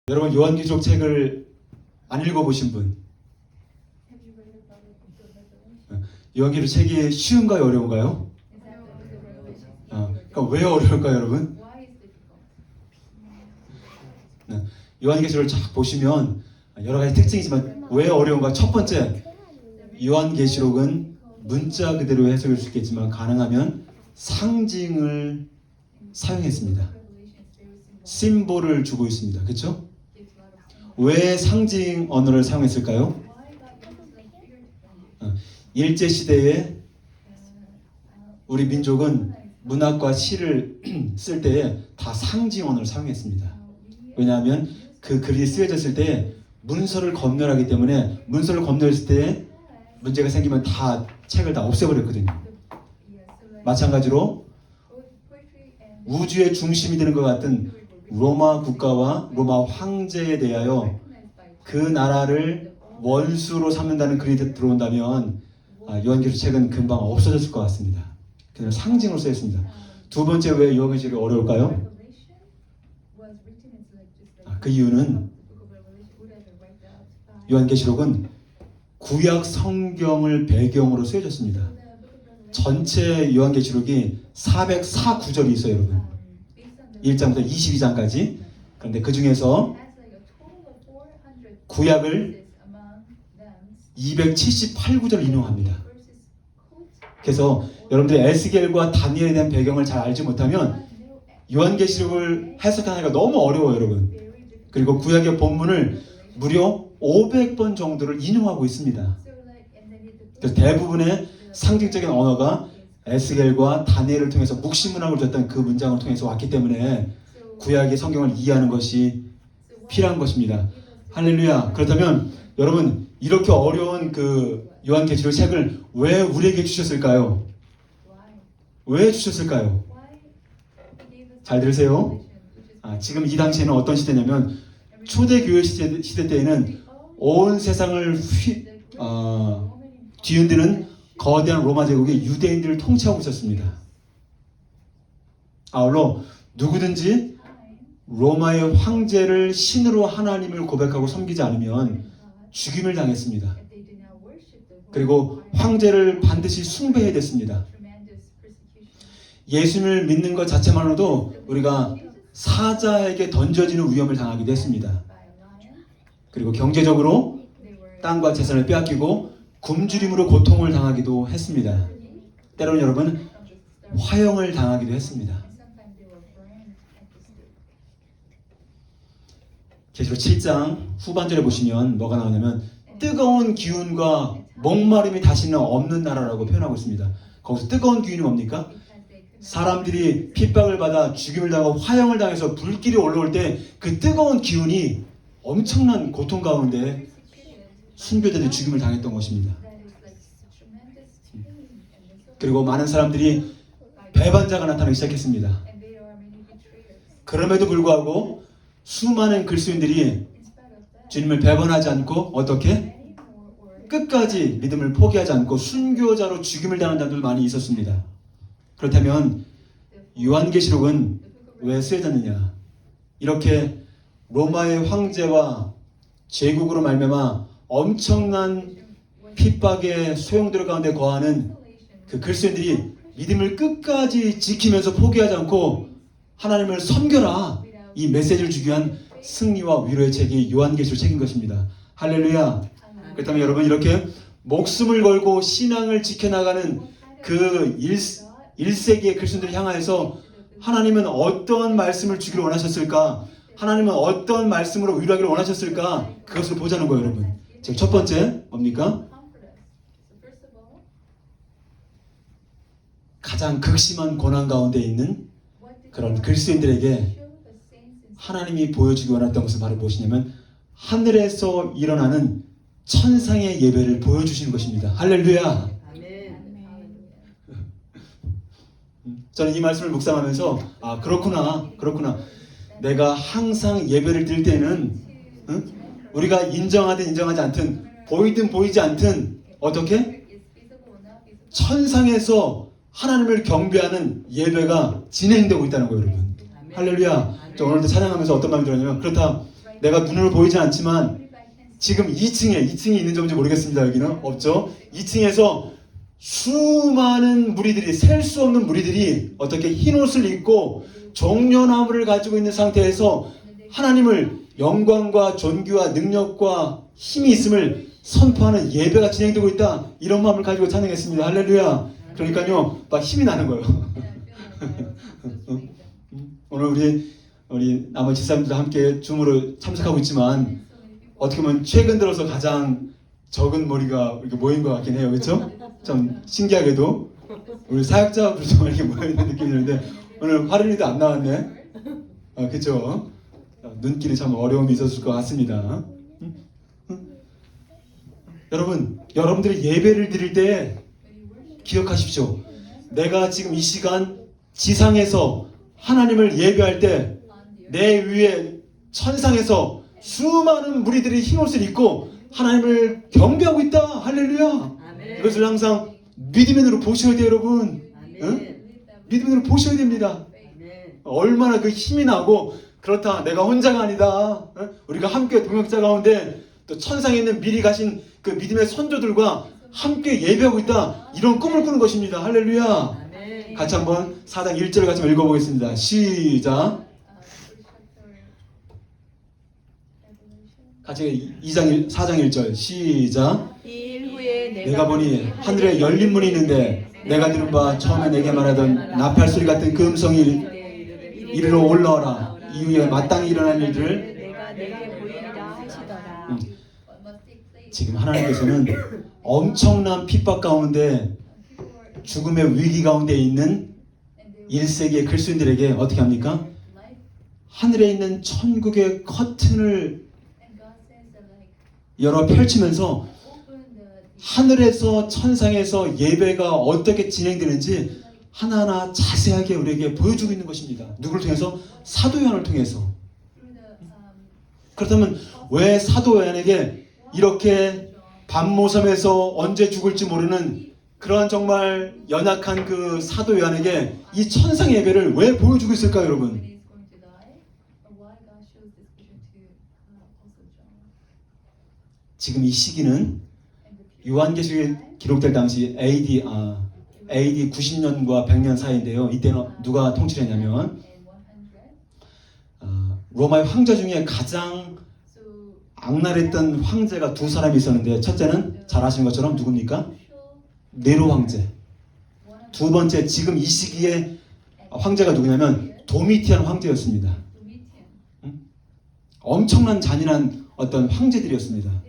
여러분 요한계시록 책을 안 읽어보신 분? 요한계시록 책이 쉬운가요, 어려운가요? 그러니까 왜 어려울까요, 여러분? 요한계시록을 쫙 보시면 여러 가지 특징이지만 왜 어려운가? 첫 번째, 요한계시록은 문자 그대로 해석할 수 있겠지만 가능하면 상징을 사용했습니다. 심볼을 주고 있습니다. 그렇죠? 왜 상징 언어를 사용했을까요? 일제시대에 우리 민족은 문학과 시를 쓸 때에 다 상징 언어를 사용했습니다. 왜냐하면 그 글이 쓰여졌을 때 문서를 검열하기 때문에 문서를 검열했을 때 문제가 생기면 다 책을 다 없애버렸거든요. 마찬가지로 우주의 중심이 되는 것 같은 로마 국가와 로마 황제에 대하여 그 나라를 원수로 삼는다는 글이 들어온다면 요한계시록 책은 금방 없어졌을 것 같습니다. 그냥 상징으로 쓰였습니다. 두 번째 왜 요한계시록이 어려울까요? 그 이유는 요한계시록은 구약 성경을 배경으로 쓰여졌습니다. 전체 요한계시록이 404구절이 있어요, 여러분. 1장부터 22장까지. 그런데 그 중에서 구약을 278구절 인용합니다. 그래서 여러분들이 에스겔과 다니엘에 대한 배경을 잘 알지 못하면 요한계시록을 해석하기가 너무 어려워요, 여러분. 그리고 구약의 본문을 무려 500번 정도를 인용하고 있습니다. 그래서 대부분의 상징적인 언어가 에스겔과 다니엘을 통해서 묵시문학을 줬던 그 문장을 통해서 왔기 때문에 구약의 성경을 이해하는 것이 필요한 것입니다. 할렐루야. 그렇다면 여러분 이렇게 어려운 그 요한계시록 책을 왜 우리에게 주셨을까요? 왜 주셨을까요? 잘 들으세요. 지금 이 당시에는 어떤 시대냐면 초대교회 시대 때에는 온 세상을 뒤흔드는 거대한 로마 제국이 유대인들을 통치하고 있었습니다. 아울러 누구든지 로마의 황제를 신으로 하나님을 고백하고 섬기지 않으면 죽임을 당했습니다. 그리고 황제를 반드시 숭배해야 됐습니다. 예수님을 믿는 것 자체만으로도 우리가 사자에게 던져지는 위험을 당하기도 했습니다. 그리고 경제적으로 땅과 재산을 빼앗기고 굶주림으로 고통을 당하기도 했습니다. 때로는 여러분 화형을 당하기도 했습니다. 계시록 7장 후반절에 보시면 뭐가 나오냐면 뜨거운 기운과 목마름이 다시는 없는 나라라고 표현하고 있습니다. 거기서 뜨거운 기운이 뭡니까? 사람들이 핍박을 받아 죽임을 당하고 화형을 당해서 불길이 올라올 때 그 뜨거운 기운이 엄청난 고통 가운데 순교자들이 죽임을 당했던 것입니다. 그리고 많은 사람들이 배반자가 나타나기 시작했습니다. 그럼에도 불구하고 수많은 그리스도인들이 주님을 배반하지 않고 어떻게? 끝까지 믿음을 포기하지 않고 순교자로 죽임을 당한 자들도 많이 있었습니다. 그렇다면 요한계시록은 왜 쓰여졌느냐? 이렇게 로마의 황제와 제국으로 말미암아 엄청난 핍박의 소용돌이 가운데 거하는 그 그리스도인들이 믿음을 끝까지 지키면서 포기하지 않고 하나님을 섬겨라, 이 메시지를 주기 위한 승리와 위로의 책이 요한계시록 책인 것입니다. 할렐루야. 그렇다면 여러분 이렇게 목숨을 걸고 신앙을 지켜나가는 그 1세기의 그리스도인들을 향하여서 하나님은 어떤 말씀을 주기를 원하셨을까? 하나님은 어떤 말씀으로 위로하기를 원하셨을까? 그것을 보자는 거예요, 여러분. 첫 번째 뭡니까? 가장 극심한 고난 가운데 있는 그런 그리스도인들에게 하나님이 보여주기 원했던 것은 바로 무엇이냐면 하늘에서 일어나는 천상의 예배를 보여주시는 것입니다. 할렐루야. 저는 이 말씀을 묵상하면서 그렇구나. 내가 항상 예배를 드릴 때는 우리가 인정하든 인정하지 않든 보이든 보이지 않든 어떻게? 천상에서 하나님을 경배하는 예배가 진행되고 있다는 거예요, 여러분. 할렐루야. 저 오늘도 찬양하면서 어떤 마음이 들었냐면 그렇다. 내가 눈으로 보이지 않지만 지금 2층이 있는 점인지 모르겠습니다. 여기는 없죠. 2층에서 수많은 무리들이, 셀 수 없는 무리들이 어떻게 흰 옷을 입고 종려나무를 가지고 있는 상태에서 하나님을 영광과 존귀와 능력과 힘이 있음을 선포하는 예배가 진행되고 있다. 이런 마음을 가지고 찬양했습니다. 할렐루야. 그러니까요, 막 힘이 나는 거예요. 오늘 우리 나머지 집사님들 함께 줌으로 참석하고 있지만 어떻게 보면 최근 들어서 가장 적은 머리가 이렇게 모인 것 같긴 해요. 그렇죠? 좀 신기하게도 우리 사역자분들 이렇게 모여있는 느낌이 드는데 오늘 화른이도 안 나왔네. 그렇죠? 눈길이 참 어려움이 있었을 것 같습니다. 여러분들이 예배를 드릴 때 기억하십시오. 내가 지금 이 시간 지상에서 하나님을 예배할 때 내 위에 천상에서 수많은 무리들이 흰 옷을 입고 하나님을 경배하고 있다. 할렐루야. 아멘. 이것을 항상 믿음의 눈으로 보셔야 돼요, 여러분. 응? 믿음의 눈으로 보셔야 됩니다. 아멘. 얼마나 그 힘이 나고 그렇다. 내가 혼자가 아니다. 응? 우리가 함께 동역자 가운데 또 천상에 있는 미리 가신 그 믿음의 선조들과 함께 예배하고 있다. 이런 꿈을 꾸는 것입니다. 할렐루야. 아멘. 같이 한번 4장 1절을 같이 읽어보겠습니다. 시작. 같이 4장 1절 시작. 이 일 후에 내가 보니 하늘에 열린 문이 있는데 내가 들은 바 처음에 내게 말하던 나팔 소리 같은 그 음성이 이리로 올라오라. 이후에 마땅히 일어날 일들을 내가 내게 보이리라 하시더라. 지금 하나님께서는 엄청난 핍박 가운데 죽음의 위기 가운데 있는 1세기의 그리스도인들에게 어떻게 합니까? 하늘에 있는 천국의 커튼을 열어 펼치면서 하늘에서 천상에서 예배가 어떻게 진행되는지 하나하나 자세하게 우리에게 보여주고 있는 것입니다. 누구를 통해서? 사도 요한을 통해서. 그렇다면 왜 사도 요한에게 이렇게 밤모섬에서 언제 죽을지 모르는 그러한 정말 연약한 그 사도 요한에게 이 천상 예배를 왜 보여주고 있을까요, 여러분? 지금 이 시기는 요한계시록에 기록될 당시 AD 90년과 100년 사이인데요. 이때는 누가 통치를 했냐면 로마의 황제 중에 가장 악랄했던 황제가 두 사람이 있었는데 첫째는 잘 아시는 것처럼 누굽니까? 네로 황제. 두 번째 지금 이 시기에 황제가 누구냐면 도미티안 황제였습니다. 엄청난 잔인한 어떤 황제들이었습니다.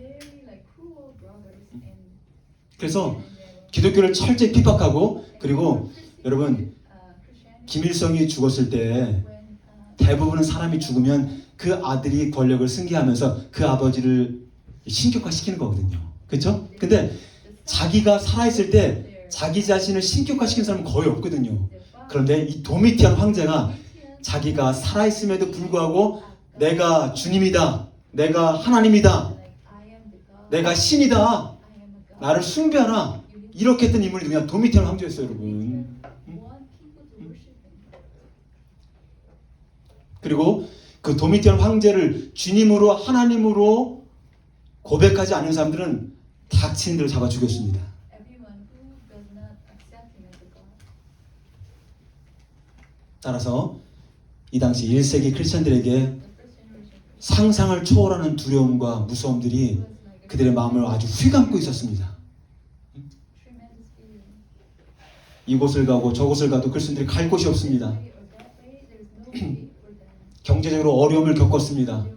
그래서 기독교를 철저히 핍박하고 그리고 여러분 김일성이 죽었을 때 대부분은 사람이 죽으면 그 아들이 권력을 승계하면서 그 아버지를 신격화시키는 거거든요. 그렇죠? 근데 자기가 살아있을 때 자기 자신을 신격화시키는 사람은 거의 없거든요. 그런데 이 도미티안 황제가 자기가 살아있음에도 불구하고 내가 주님이다. 내가 하나님이다. 내가 신이다. 나를 숭배하라. 이렇게 했던 인물이 누구냐? 도미티안 황제였어요, 여러분. 그리고 그 도미티안 황제를 주님으로 하나님으로 고백하지 않는 사람들은 닥치는 대로 잡아 죽였습니다. 따라서 이 당시 1세기 크리스천들에게 상상을 초월하는 두려움과 무서움들이 그들의 마음을 아주 휘감고 있었습니다. 이곳을 가고 저곳을 가도 크리스천들이 갈 곳이 없습니다. 경제적으로 어려움을 겪었습니다.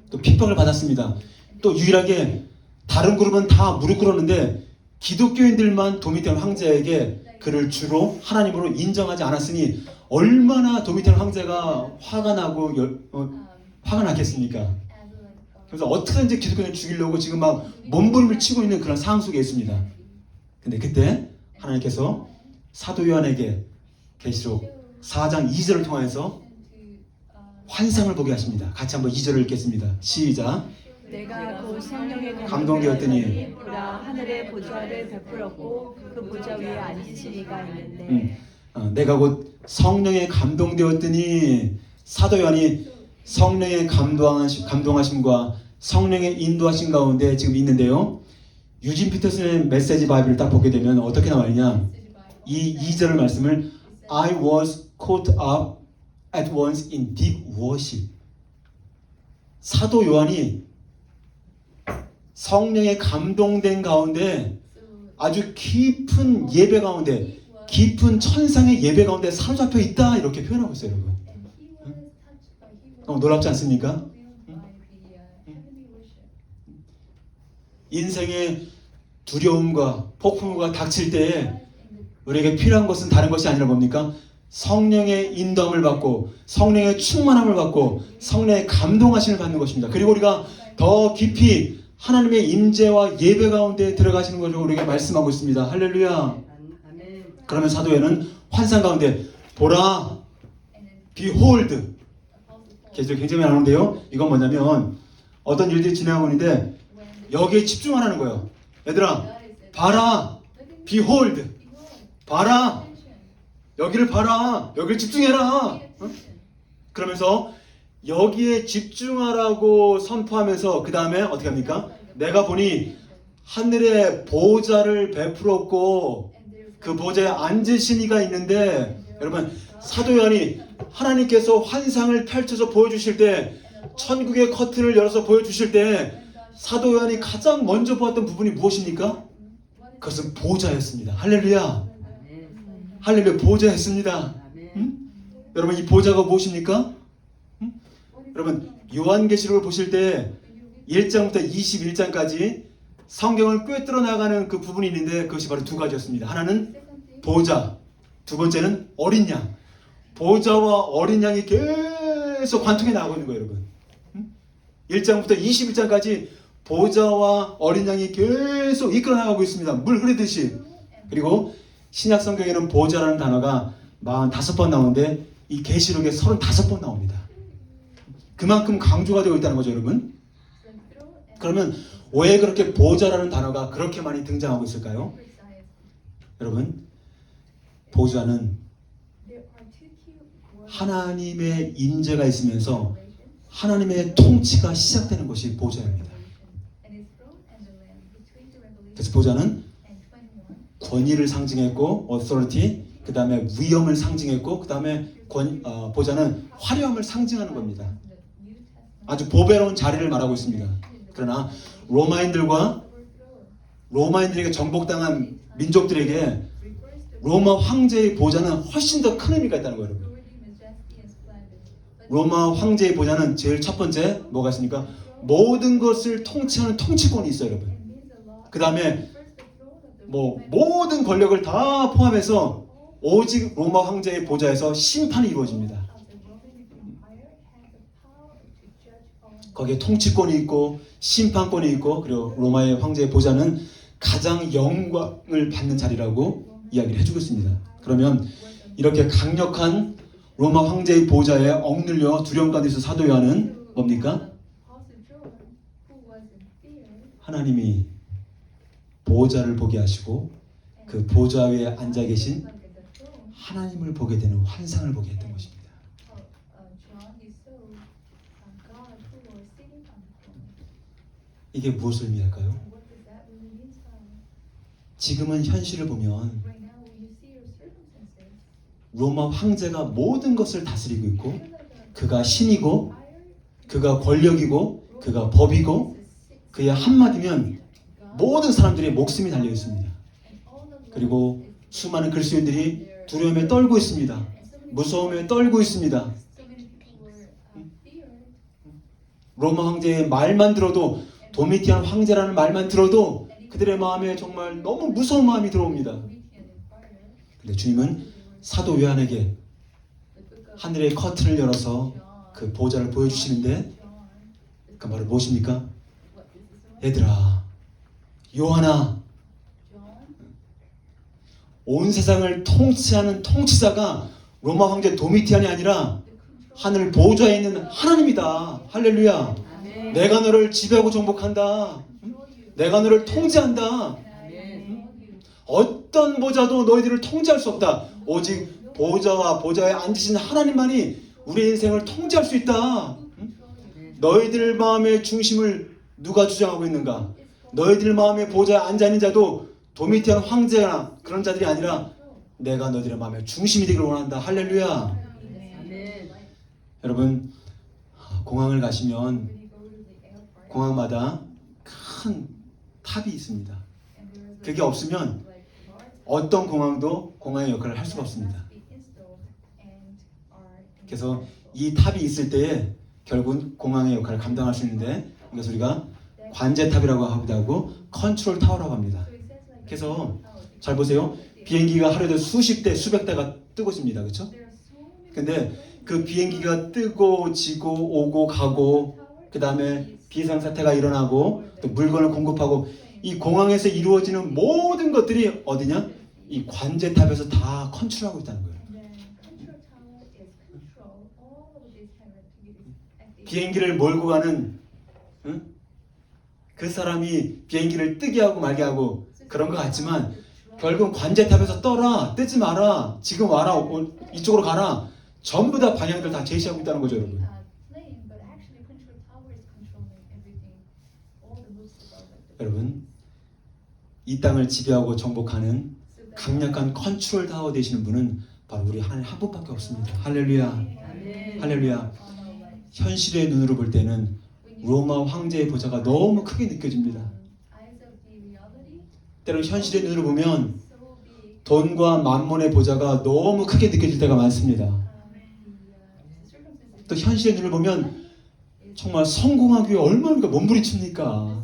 또 핍박을 받았습니다. 또 유일하게 다른 그룹은 다 무릎 꿇었는데 기독교인들만 도미티안 황제에게 그를 주로 하나님으로 인정하지 않았으니 얼마나 도미티안 황제가 화가 나고 화가 났겠습니까? 그래서 어떻게든지 기독교인을 죽이려고 지금 막 몸부림을 치고 있는 그런 상황 속에 있습니다. 근데 그때 하나님께서 사도 요한에게 계시록 4장 2절을 통해서 환상을 보게 하십니다. 같이 한번 2절을 읽겠습니다. 시작. 내가 곧 성령에 감동되었더니 보라 하늘의 보좌를 베풀었고 그 보좌 위에 앉으실 이가 있는데 내가 곧 성령에 감동되었더니 사도 요한이 성령의 감동하심과 성령의 인도하심 가운데 지금 있는데요. 유진 피터슨의 메시지 바이블을 딱 보게 되면 어떻게 나와 있냐? 이 2절 말씀을 I was caught up at once in deep worship. 사도 요한이 성령의 감동된 가운데 아주 깊은 예배 가운데, 깊은 천상의 예배 가운데 사로잡혀 있다, 이렇게 표현하고 있어요, 여러분. 놀랍지 않습니까? 인생의 두려움과 폭풍우가 닥칠 때에 우리에게 필요한 것은 다른 것이 아니라 뭡니까? 성령의 인도함을 받고 성령의 충만함을 받고 성령의 감동하심을 받는 것입니다. 그리고 우리가 더 깊이 하나님의 임재와 예배 가운데 들어가시는 것을 우리에게 말씀하고 있습니다. 할렐루야. 그러면 사도에는 환상 가운데 보라, behold, 계속 굉장히 나오는데요. 이건 뭐냐면 어떤 일들이 진행하고 있는데 여기에 집중하라는 거예요. 얘들아, 봐라, behold, 봐라, 여기를 봐라, 여기를 집중해라. 어? 그러면서 여기에 집중하라고 선포하면서 그 다음에 어떻게 합니까? 내가 보니 하늘에 보좌를 베풀었고 그 보좌에 앉으신 이가 있는데, 여러분, 사도 요한이 하나님께서 환상을 펼쳐서 보여주실 때, 천국의 커튼을 열어서 보여주실 때 사도 요한이 가장 먼저 보았던 부분이 무엇입니까? 그것은 보좌였습니다. 할렐루야. 할렐루야, 보좌였습니다. 응? 여러분, 이 보좌가 무엇입니까? 응? 여러분, 요한계시록을 보실 때 1장부터 21장까지 성경을 꿰뚫어 나가는 그 부분이 있는데 그것이 바로 두 가지였습니다. 하나는 보좌, 두 번째는 어린 양. 보좌와 어린 양이 계속 관통해 나가고 있는 거예요, 여러분. 1장부터 21장까지 보좌와 어린 양이 계속 이끌어 나가고 있습니다. 물 흐르듯이. 그리고 신약 성경에는 보좌라는 단어가 45번 나오는데 이 계시록에 35번 나옵니다. 그만큼 강조가 되어 있다는 거죠, 여러분. 그러면 왜 그렇게 보좌라는 단어가 그렇게 많이 등장하고 있을까요? 여러분, 보좌는 하나님의 임재가 있으면서 하나님의 통치가 시작되는 것이 보좌입니다. 그래서 보좌는 권위를 상징했고 authority, 그 다음에 위엄을 상징했고, 그 다음에 보좌는 화려함을 상징하는 겁니다. 아주 보배로운 자리를 말하고 있습니다. 그러나 로마인들에게 정복당한 민족들에게 로마 황제의 보좌는 훨씬 더 큰 의미가 있다는 거예요, 여러분. 로마 황제의 보좌는 제일 첫 번째 뭐가 있습니까? 모든 것을 통치하는 통치권이 있어요, 여러분. 그 다음에 모든 권력을 다 포함해서 오직 로마 황제의 보좌에서 심판이 이루어집니다. 거기에 통치권이 있고 심판권이 있고, 그리고 로마의 황제의 보좌는 가장 영광을 받는 자리라고 이야기를 해주고 있습니다. 그러면 이렇게 강력한 로마 황제의 보좌에 억눌려 두려움 가운데 있어 사도 요한은 뭡니까? 하나님이 보좌를 보게 하시고 그 보좌 위에 앉아 계신 하나님을 보게 되는 환상을 보게 했던 것입니다. 이게 무엇을 의미할까요? 지금은 현실을 보면 로마 황제가 모든 것을 다스리고 있고, 그가 신이고 그가 권력이고 그가 법이고, 그의 한마디면 모든 사람들의 목숨이 달려 있습니다. 그리고 수많은 그리스도인들이 두려움에 떨고 있습니다. 무서움에 떨고 있습니다. 로마 황제의 말만 들어도, 도미티안 황제라는 말만 들어도 그들의 마음에 정말 너무 무서운 마음이 들어옵니다. 근데 주님은 사도 요한에게 하늘의 커튼을 열어서 그 보좌를 보여주시는데, 그 말은 무엇입니까? 얘들아, 요한아, 온 세상을 통치하는 통치자가 로마 황제 도미티안이 아니라 하늘 보좌에 있는 하나님이다. 할렐루야. 내가 너를 지배하고 정복한다. 내가 너를 통제한다. 어떤 보좌도 너희들을 통제할 수 없다. 오직 보좌와 보좌에 앉으신 하나님만이 우리 인생을 통제할 수 있다. 너희들 마음의 중심을 누가 주장하고 있는가? 너희들 마음의 보좌에 앉아있는 자도 도미티안 황제나 그런 자들이 아니라 내가 너희들의 마음의 중심이 되기를 원한다. 할렐루야. 여러분, 공항을 가시면 공항마다 큰 탑이 있습니다. 그게 없으면 어떤 공항도 공항의 역할을 할 수가 없습니다. 그래서 이 탑이 있을 때에 결국은 공항의 역할을 감당할 수 있는데 이것을 우리가 관제탑이라고 하기도 하고 컨트롤 타워라고 합니다. 그래서 잘 보세요. 비행기가 하루에도 수십 대 수백 대가 뜨고 집니다. 그렇죠? 근데 그 비행기가 뜨고 지고 오고 가고 그 다음에 비상사태가 일어나고 또 물건을 공급하고 이 공항에서 이루어지는 모든 것들이 어디냐? 이 관제탑에서 다 컨트롤하고 있다는 거예요. 비행기를 몰고 가는 그 사람이 비행기를 뜨게 하고 말게 하고 그런 것 같지만 결국 관제탑에서 떠라, 뜨지 마라, 지금 와라, 이쪽으로 가라, 전부 다 방향들 다 제시하고 있다는 거죠, 여러분. 여러분, 이 땅을 지배하고 정복하는 강력한 컨트롤 타워 되시는 분은 바로 우리 하나님 한 분밖에 없습니다. 할렐루야. 할렐루야. 현실의 눈으로 볼 때는 로마 황제의 보좌가 너무 크게 느껴집니다. 때로는 현실의 눈으로 보면 돈과 만몬의 보좌가 너무 크게 느껴질 때가 많습니다. 또 현실의 눈을 보면 정말 성공하기 위해 얼마나 우리가 몸부림칩니까?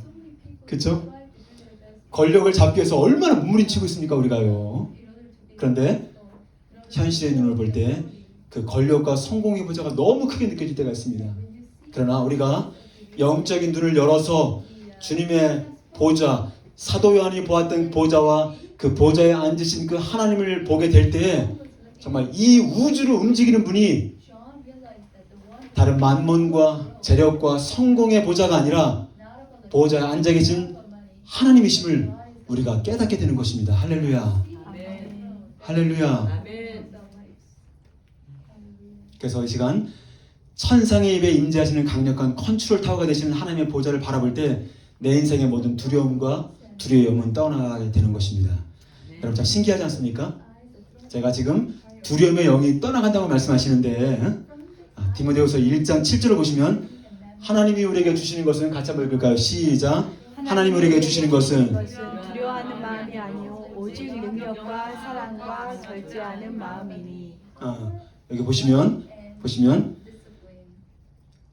그렇죠? 권력을 잡기 위해서 얼마나 몸부림치고 있습니까 우리가요. 그런데 현실의 눈을 볼 때 그 권력과 성공의 보좌가 너무 크게 느껴질 때가 있습니다. 그러나 우리가 영적인 눈을 열어서 주님의 보좌, 사도 요한이 보았던 보좌와 그 보좌에 앉으신 그 하나님을 보게 될 때에 정말 이 우주를 움직이는 분이 다른 만몬과 재력과 성공의 보좌가 아니라 보좌에 앉아 계신 하나님이심을 우리가 깨닫게 되는 것입니다. 할렐루야. 할렐루야. 그래서 이 시간 천상의 입에 임재하시는 강력한 컨트롤 타워가 되시는 하나님의 보좌를 바라볼 때 내 인생의 모든 두려움과 두려움은 떠나게 되는 것입니다. 여러분 참 신기하지 않습니까? 제가 지금 두려움의 영이 떠나간다고 말씀하시는데 디모데후서 1장 7절을 보시면 하나님이 우리에게 주시는 것은 같이 한번 읽을까요? 시작. 하나님이 우리에게 주시는 것은 두려워하는 마음이 아니요 오직 능력과 사랑과 절제하는 마음이니. 여기 보시면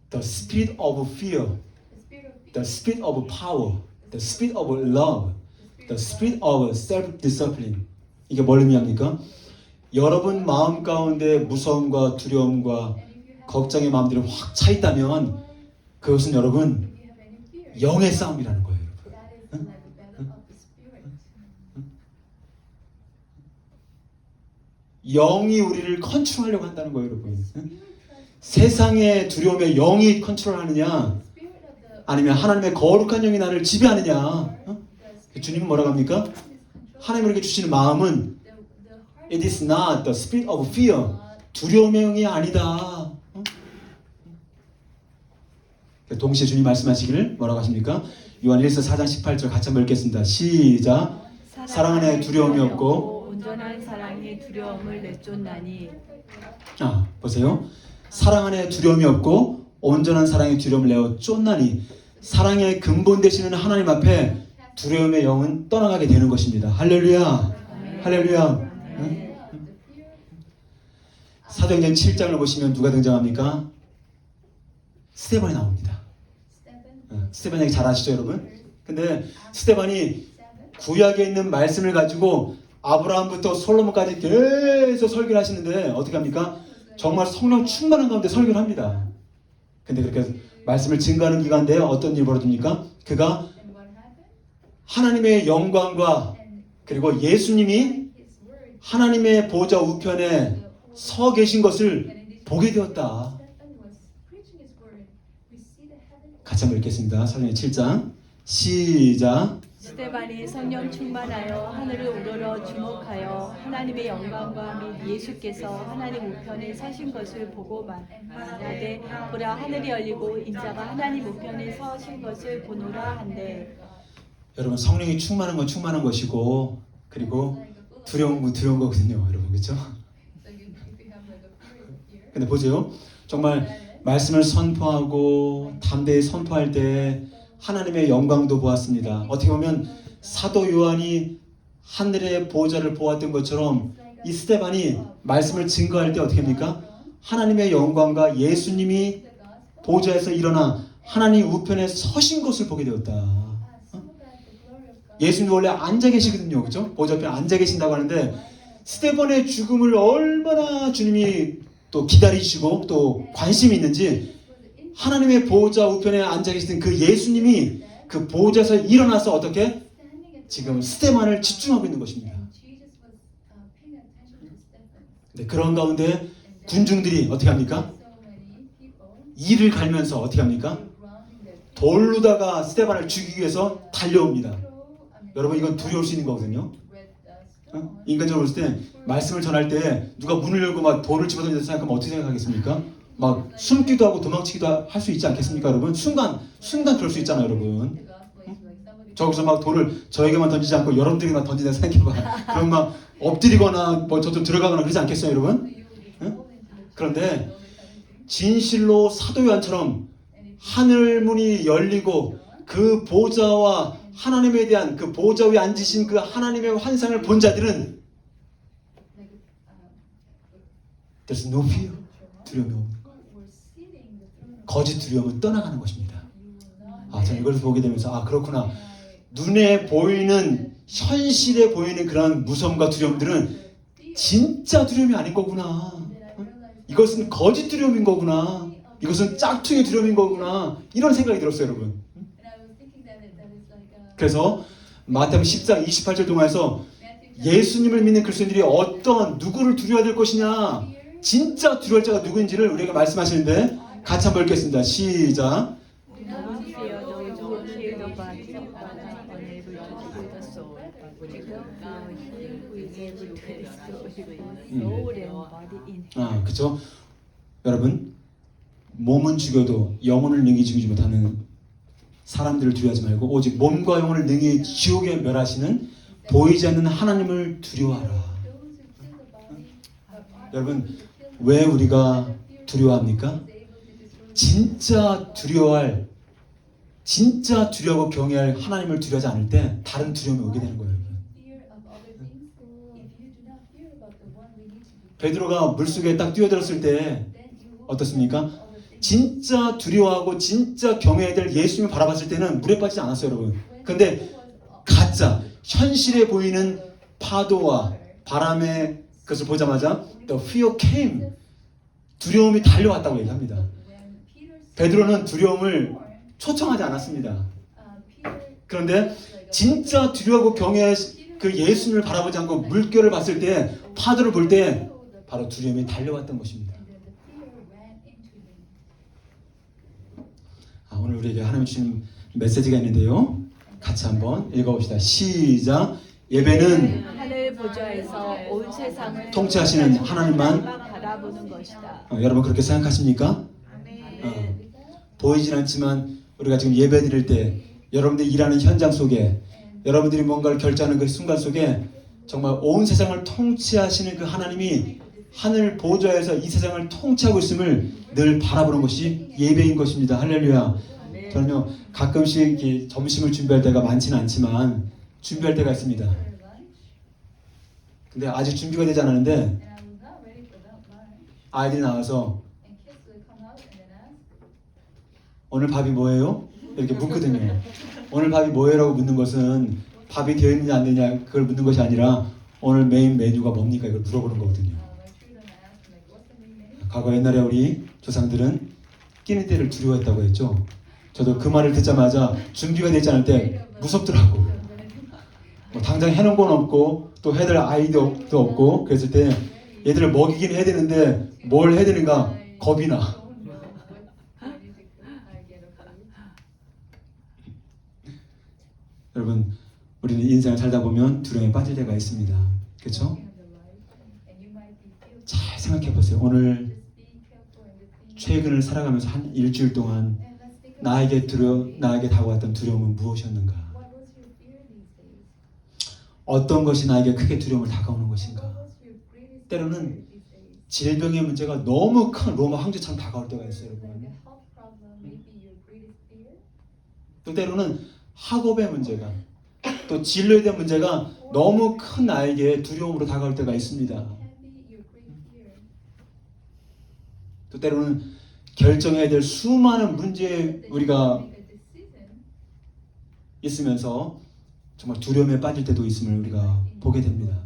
the spirit of fear, the spirit of power, the spirit of love, the spirit of self-discipline. 이게 뭘 의미합니까? 여러분 마음 가운데 무서움과 두려움과 걱정의 마음들이 확 차 있다면 그것은 여러분 영의 싸움이라는 거예요. 영이 우리를 컨트롤하려고 한다는 거예요, 여러분. 세상의 두려움에 영이 컨트롤하느냐, 아니면 하나님의 거룩한 영이 나를 지배하느냐. 주님은 뭐라고 합니까? 하나님 우리에게 주시는 마음은 It is not the spirit of fear. 두려움의 영이 아니다. 동시에 주님 말씀하시기를 뭐라고 하십니까? 요한 1서 4장 18절 같이 한번 읽겠습니다. 시작. 사랑 안에 두려움이 없고 온전한 사랑이 두려움을 내쫓나니. 보세요. 사랑 안에 두려움이 없고 온전한 사랑이 두려움을 내어 쫓나니. 사랑의 근본 되시는 하나님 앞에 두려움의 영은 떠나가게 되는 것입니다. 할렐루야. 할렐루야. 사도행전 7장을 보시면 누가 등장합니까? 스데반이 나옵니다. 스데반 얘기 잘 아시죠, 여러분? 근데 스데반이 구약에 있는 말씀을 가지고 아브라함부터 솔로몬까지 계속 설교를 하시는데 어떻게 합니까? 정말 성령 충만한 가운데 설교를 합니다. 근데 그렇게 말씀을 증거하는 기간인데 어떤 일이 벌어집니까? 그가 하나님의 영광과 그리고 예수님이 하나님의 보좌 우편에 서 계신 것을 보게 되었다. 같이 한번 읽겠습니다. 사도행전 7장 시작. 스데반이 성령 충만하여 하늘을 우러러 주목하여 하나님의 영광과 및 예수께서 하나님 우편에 서신 것을 보고 말하되 보라 하늘이 열리고 인자가 하나님 우편에 서신 것을 보노라 한데. 여러분 성령이 충만한 건 충만한 것이고 그리고 두려운 건 두려운 거거든요, 여러분. 그렇죠? 근데 보세요. 정말 말씀을 선포하고 담대히 선포할 때 하나님의 영광도 보았습니다. 어떻게 보면 사도 요한이 하늘의 보좌를 보았던 것처럼 이 스데반이 말씀을 증거할 때 어떻게 합니까? 하나님의 영광과 예수님이 보좌에서 일어나 하나님 우편에 서신 것을 보게 되었다. 예수님 원래 앉아 계시거든요, 그렇죠? 보좌 앞에 앉아 계신다고 하는데 스데반의 죽음을 얼마나 주님이 또 기다리시고 또 관심이 있는지 하나님의 보좌 우편에 앉아 계시던 그 예수님이 그 보좌에서 일어나서 어떻게 지금 스데반을 집중하고 있는 것입니다. 네, 그런 가운데 군중들이 어떻게 합니까? 이를 갈면서 어떻게 합니까? 돌로다가 스데반을 죽이기 위해서 달려옵니다. 여러분 이건 두려울 수 있는 거거든요. 인간적으로 볼 때 말씀을 전할 때 누가 문을 열고 막 돌을 집어던진다 생각하면 어떻게 생각하겠습니까? 막 숨기도 하고 도망치기도 할 수 있지 않겠습니까, 여러분? 순간 그럴 수 있잖아요, 여러분. 저기서 막 돌을 저에게만 던지지 않고 여러분들에게만 던진다 생각해봐. 그럼 막 엎드리거나 뭐 저도 들어가거나 그러지 않겠어요, 여러분? 그런데 진실로 사도 요한처럼 하늘 문이 열리고 그 보좌와 하나님에 대한 그 보좌 위에 앉으신 그 하나님의 환상을 본 자들은 There's no fear. 두려움이 없는 것. 거짓 두려움은 떠나가는 것입니다. 저는 이걸 보게 되면서 그렇구나. 눈에 보이는 현실에 보이는 그런 무서움과 두려움들은 진짜 두려움이 아닌 거구나. 이것은 거짓 두려움인 거구나. 이것은 짝퉁의 두려움인 거구나. 이런 생각이 들었어요, 여러분. 그래서 마태복음 10장 28절 동화에서 예수님을 믿는 그리스도인들이 누구를 두려워야 될 것이냐, 진짜 두려워할 자가 누구인지를 우리에게 말씀하시는데 같이 한번 읽겠습니다. 시작. 그렇죠. 여러분 몸은 죽여도 영혼을 능히 죽이지 못하는 사람들을 두려워하지 말고 오직 몸과 영혼을 능히 지옥에 멸하시는 보이지 않는 하나님을 두려워하라. 여러분 왜 우리가 두려워합니까? 진짜 두려워하고 경외할 하나님을 두려워하지 않을 때 다른 두려움이 오게 되는 거예요. 베드로가 물속에 딱 뛰어들었을 때 어떻습니까? 진짜 두려워하고 진짜 경외해야 될 예수님을 바라봤을 때는 물에 빠지지 않았어요, 여러분. 근데 가짜 현실에 보이는 파도와 바람의 것을 보자마자 the fear came, 두려움이 달려왔다고 얘기합니다. 베드로는 두려움을 초청하지 않았습니다. 그런데 진짜 두려워하고 경외할 그 예수님을 바라보지 않고 물결을 봤을 때, 파도를 볼 때 바로 두려움이 달려왔던 것입니다. 오늘 우리에게 하나님 주신 메시지가 있는데요. 같이 한번 읽어봅시다. 시작. 예배는 하늘 보좌에서 온 세상을 통치하시는 하나님만 바라보는 것이다. 여러분 그렇게 생각하십니까? 보이진 않지만 우리가 지금 예배 드릴 때 여러분들이 일하는 현장 속에 여러분들이 뭔가를 결정하는 그 순간 속에 정말 온 세상을 통치하시는 그 하나님이 하늘 보좌에서 이 세상을 통치하고 있음을 늘 바라보는 것이 예배인 것입니다. 할렐루야. 저는요 가끔씩 점심을 준비할 때가 많지는 않지만 준비할 때가 있습니다. 근데 아직 준비가 되지 않았는데 아이들이 나와서 오늘 밥이 뭐예요? 이렇게 묻거든요. 오늘 밥이 뭐예요? 라고 묻는 것은 밥이 되어 있느냐 안 되느냐 그걸 묻는 것이 아니라 오늘 메인 메뉴가 뭡니까? 이걸 물어보는 거거든요. 과거 옛날에 우리 조상들은 끼는 때를 두려워했다고 했죠. 저도 그 말을 듣자마자 준비가 되지 않을 때 무섭더라고. 당장 해놓은 건 없고 또 해될 아이도 없고 그랬을 때 얘들을 먹이긴 해야 되는데 뭘 해야 되는가 겁이 나. 여러분 우리는 인생을 살다 보면 두려움에 빠질 때가 있습니다. 그렇죠? 잘 생각해 보세요. 오늘 최근을 살아가면서 한 일주일 동안 나에게 다가왔던 두려움은 무엇이었는가? 어떤 것이 나에게 크게 두려움을 다가오는 것인가? 때로는 질병의 문제가 너무 큰 로마 황제처럼 다가올 때가 있어요, 여러분. 또 때로는 학업의 문제가, 또 진로에 대한 문제가 너무 큰 나에게 두려움으로 다가올 때가 있습니다. 또 때로는 결정해야 될 수많은 문제에 우리가 있으면서 정말 두려움에 빠질 때도 있음을 우리가 보게 됩니다.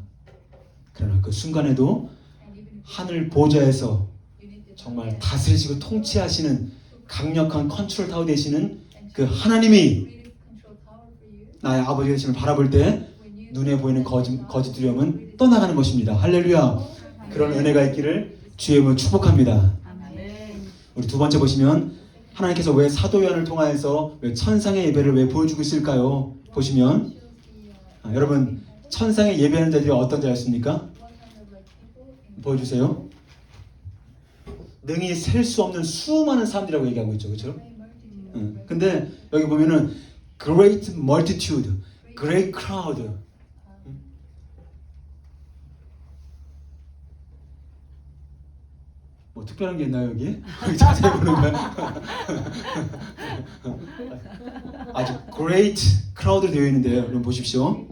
그러나 그 순간에도 하늘 보좌에서 정말 다스리시고 통치하시는 강력한 컨트롤 타워 되시는 그 하나님이 나의 아버지 되심을 바라볼 때 눈에 보이는 거짓 두려움은 떠나가는 것입니다. 할렐루야. 그런 은혜가 있기를 주의 이름으로 축복합니다. 우리 두 번째 보시면 하나님께서 왜 사도 요한을 통하여서 왜 천상의 예배를 왜 보여주고 있을까요? 보시면 여러분 천상의 예배하는 자들이 어떤 자였습니까? 보여주세요. 능히 셀 수 없는 수많은 사람들이라고 얘기하고 있죠. 그렇죠? 근데 여기 보면은 great multitude, great crowd. 뭐 특별한 게 있나요 여기? 자세히 보는 거야? 아주 great crowd 되어 있는데요. 여러분 보십시오.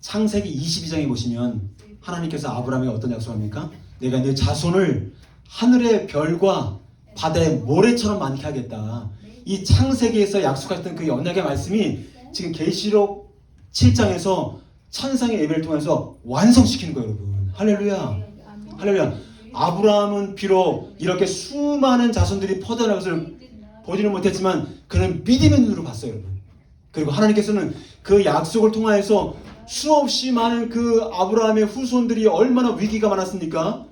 창세기 22장에 보시면 하나님께서 아브라함에게 어떤 약속을 합니까? 내가 네 자손을 하늘의 별과 바다의 모래처럼 많게 하겠다. 이 창세기에서 약속했던 그 언약의 말씀이 지금 계시록 7장에서 천상의 예배를 통해서 완성시키는 거예요, 여러분. 할렐루야. 할렐루야. 아브라함은 비록 이렇게 수많은 자손들이 퍼져나간 것을 보지는 못했지만 그는 믿음의 눈으로 봤어요, 여러분. 그리고 하나님께서는 그 약속을 통하여서 수없이 많은 그 아브라함의 후손들이 얼마나 위기가 많았습니까?